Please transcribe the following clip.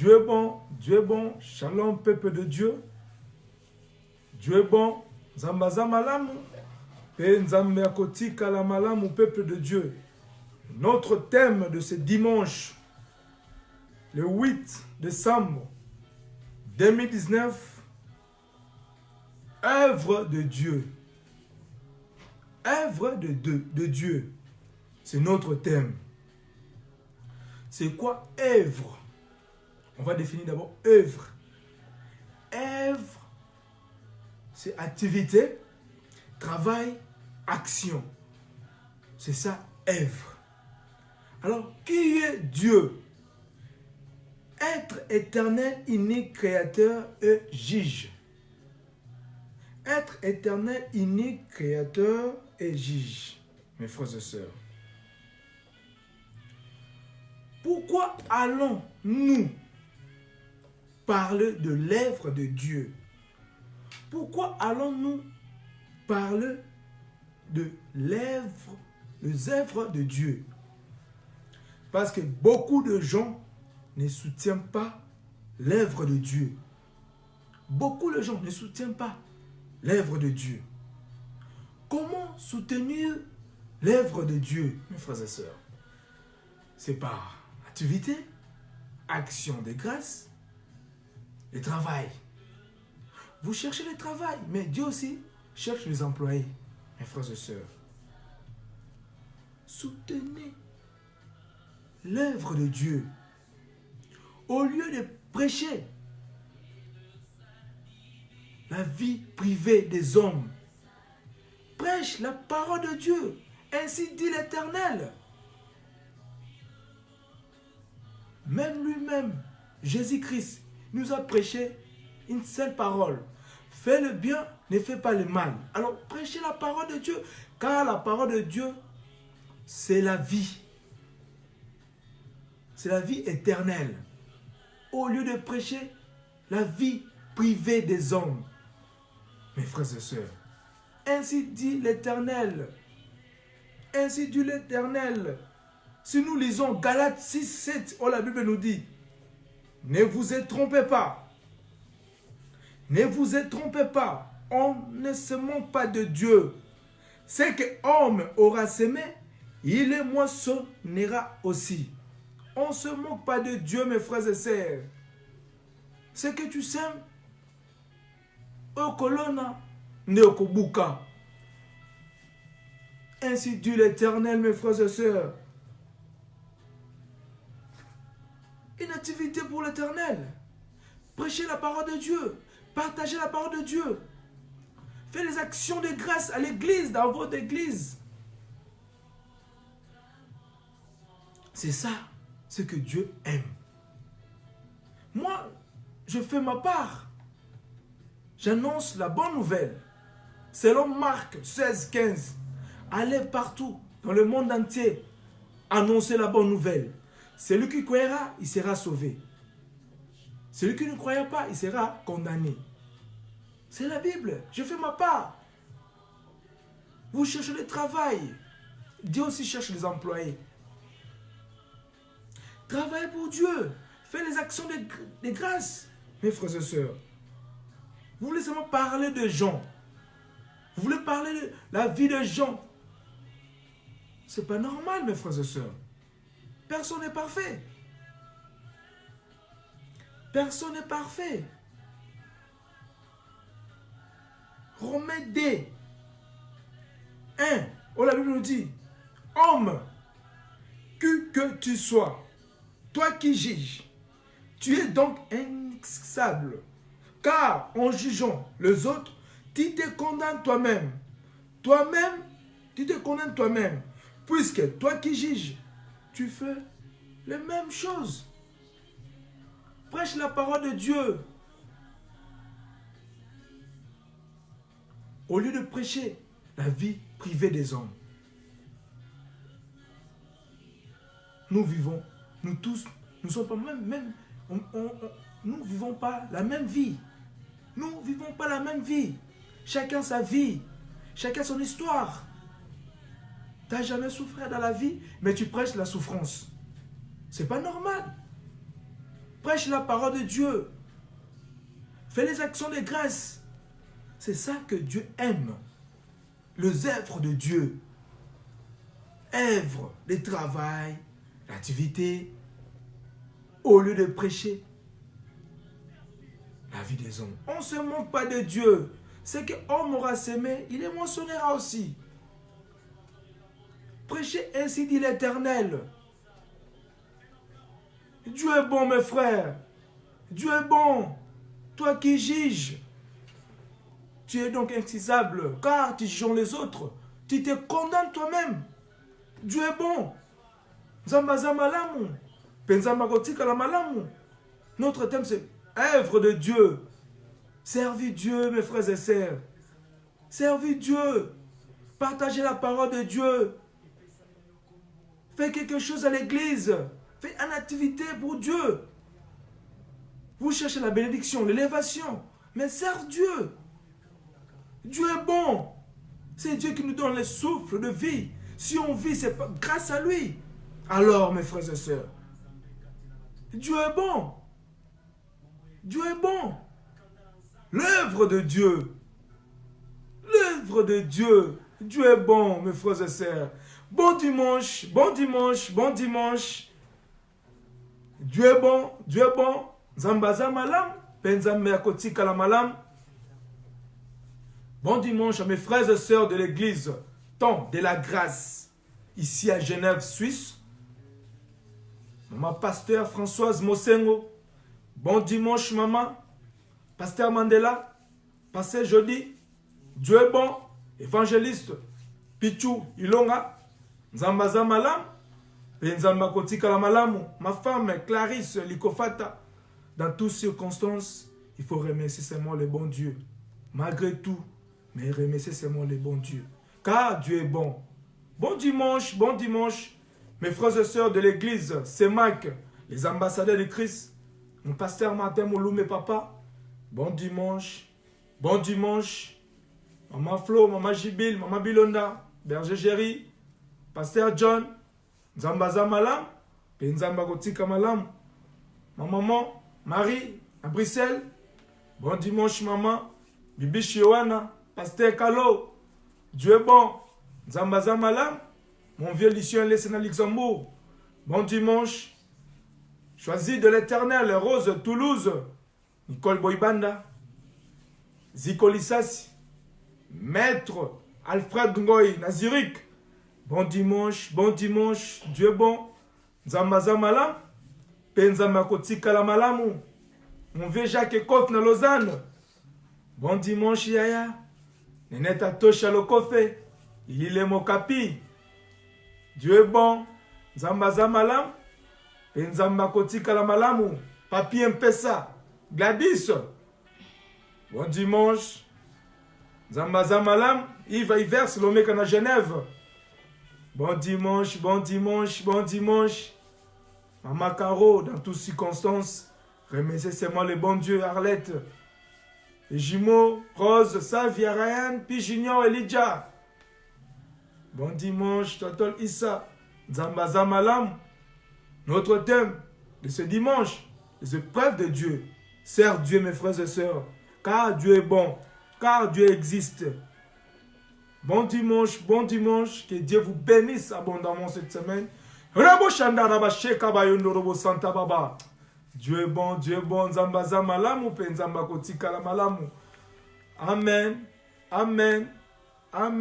Dieu est bon, shalom peuple de Dieu. Dieu est bon, zambaza malamu, pe nzambe akotika la malamu peuple de Dieu. Notre thème de ce dimanche, le 8 décembre 2019, œuvre de Dieu. Œuvre de Dieu, c'est notre thème. C'est quoi œuvre? On va définir d'abord œuvre. Œuvre, c'est activité, travail, action. C'est ça, œuvre. Alors, qui est Dieu? Être éternel, unique, créateur et juge. Être éternel, unique, créateur et juge. Mes frères et sœurs. Pourquoi allons-nous parler de l'œuvre de Dieu? Pourquoi allons-nous parler de l'œuvre, les œuvres de Dieu? Parce que beaucoup de gens ne soutiennent pas l'œuvre de Dieu. Beaucoup de gens ne soutiennent pas l'œuvre de Dieu. Comment soutenir l'œuvre de Dieu, mes frères et sœurs? C'est par activité, action de grâce, le travail. Vous cherchez le travail, mais Dieu aussi cherche les employés, mes frères et sœurs. Soutenez l'œuvre de Dieu. Au lieu de prêcher la vie privée des hommes, prêche la parole de Dieu. Ainsi dit l'Éternel. Même lui-même, Jésus-Christ, nous a prêché une seule parole. Fais le bien, ne fais pas le mal. Alors, prêchez la parole de Dieu, car la parole de Dieu, c'est la vie. C'est la vie éternelle. Au lieu de prêcher la vie privée des hommes. Mes frères et sœurs, ainsi dit l'Éternel. Ainsi dit l'Éternel. Si nous lisons Galates 6, 7, où la Bible nous dit, ne vous y trompez pas. Ne vous y trompez pas. On ne se moque pas de Dieu. Ce que l'homme aura semé, il le moissonnera aussi. On ne se moque pas de Dieu, mes frères et sœurs. Ce que tu sèmes, au colonna, ne au kobuka. Ainsi dit l'Éternel, mes frères et sœurs. Une activité pour l'Éternel. Prêchez la parole de Dieu. Partagez la parole de Dieu. Faites les actions de grâce à l'église, dans votre église. C'est ça, ce que Dieu aime. Moi, je fais ma part. J'annonce la bonne nouvelle. Selon Marc 16, 15. Allez partout, dans le monde entier, annoncer la bonne nouvelle. Celui qui croira, il sera sauvé. Celui qui ne croira pas, il sera condamné. C'est la Bible. Je fais ma part. Vous cherchez le travail. Dieu aussi cherche les employés. Travaillez pour Dieu. Faites les actions de grâce, mes frères et sœurs. Vous voulez seulement parler de gens. Vous voulez parler de la vie de gens. Ce n'est pas normal, mes frères et sœurs. Personne n'est parfait. Personne n'est parfait. Romains 2, 1, où la Bible nous dit, homme, que tu sois, toi qui juges, tu es donc inexcusable. Car en jugeant les autres, tu te condamnes toi-même. Toi-même, tu te condamnes toi-même. Puisque toi qui juges, tu fais les mêmes choses. Prêche la parole de Dieu. Au lieu de prêcher la vie privée des hommes. Nous vivons, nous tous, nous sommes pas nous vivons pas la même vie. Nous vivons pas la même vie. Chacun sa vie. Chacun son histoire. Tu n'as jamais souffert dans la vie, mais tu prêches la souffrance. C'est pas normal. prêche la parole de Dieu. Fais les actions de grâce. C'est ça que Dieu aime. Les œuvres de Dieu. Œuvres, le travail, l'activité. Au lieu de prêcher la vie des hommes. On ne se moque pas de Dieu. Ce que l'homme aura semé, il les moissonnera aussi. Prêchez ainsi dit l'Éternel. Dieu est bon, mes frères. Dieu est bon. Toi qui juges, tu es donc incisable, car tu juges les autres. Tu te condamnes toi-même. Dieu est bon. Zambaza malamu. Penzamba kotika la malamu. Notre thème c'est œuvre de Dieu. Servir Dieu, mes frères et sœurs. Servir Dieu. Partagez la parole de Dieu. Faites quelque chose à l'église. Faites une activité pour Dieu. Vous cherchez la bénédiction, l'élévation. Mais serve Dieu. Dieu est bon. C'est Dieu qui nous donne le souffle de vie. Si on vit, c'est grâce à lui. Alors, mes frères et sœurs, Dieu est bon. Dieu est bon. L'œuvre de Dieu. L'œuvre de Dieu. Dieu est bon, mes frères et sœurs. Bon dimanche, bon dimanche, bon dimanche. Dieu est bon, Dieu est bon. Zambaza malam, penzambe akotika la malam. Bon dimanche à mes frères et sœurs de l'église, temps de la grâce, ici à Genève, Suisse. Maman pasteur Françoise Mosengo. Bon dimanche, maman. Pasteur Mandela. Pasteur Jody. Dieu est bon. Évangéliste Pichou Ilonga. Nzambaza malam. Penzamba kotika la malamu. Ma femme Clarisse Likofata. Dans toutes circonstances, il faut remercier seulement le bon Dieu. Malgré tout, mais remercier seulement le bon Dieu. Car Dieu est bon. Bon dimanche, bon dimanche. Mes frères et sœurs de l'église, c'est Mac, les ambassadeurs de Christ, mon pasteur Martin Mouloumé papa. Bon dimanche, bon dimanche. Maman Flo, maman Jibil, maman Bilonda, Berger Géry, pasteur John, Zambaza Malam, Penzamba Kotika Malam. Ma maman, Marie, à Bruxelles. Bon dimanche, maman. Bibi Chioana, pasteur Kalo. Dieu est bon. Zambaza Malam. Mon vieux Lucien laissé à Luxembourg. Bon dimanche. Choisi de l'Éternel, Rose Toulouse. Nicole Boybanda. Zico Lissassi. Maître Alfred Ngoy, à Zurich. Bon dimanche, bon dimanche. Dieu est bon. Zambaza Malam. Penzamba kotika la malamu. Mon vieux Jacques Ekof na Lausanne. Bon dimanche Yaya. Neneta Tosha Lokofe. Il est Mokapi. Dieu est bon. Zambaza malam. Penzamba kotika la malamu. Papi Mpesa. Gladys. Bon dimanche. Zambaza malam. Yves Ivers Lomeka na Genève. Bon dimanche, bon dimanche, bon dimanche. Maman Caro, dans toutes circonstances, remerciez seulement le bon Dieu, Arlette. Les jumeaux, Rose, Savia, Ryan, puis Junior, Elijah. Bon dimanche, Totol Issa, Zambaza Malam. Notre thème de ce dimanche, les épreuves de Dieu. Sers Dieu, mes frères et sœurs, car Dieu est bon, car Dieu existe. Bon dimanche, que Dieu vous bénisse abondamment cette semaine. Dieu est bon, Zambaza malamu, penzamba kotika la malamu. Amen, amen, amen.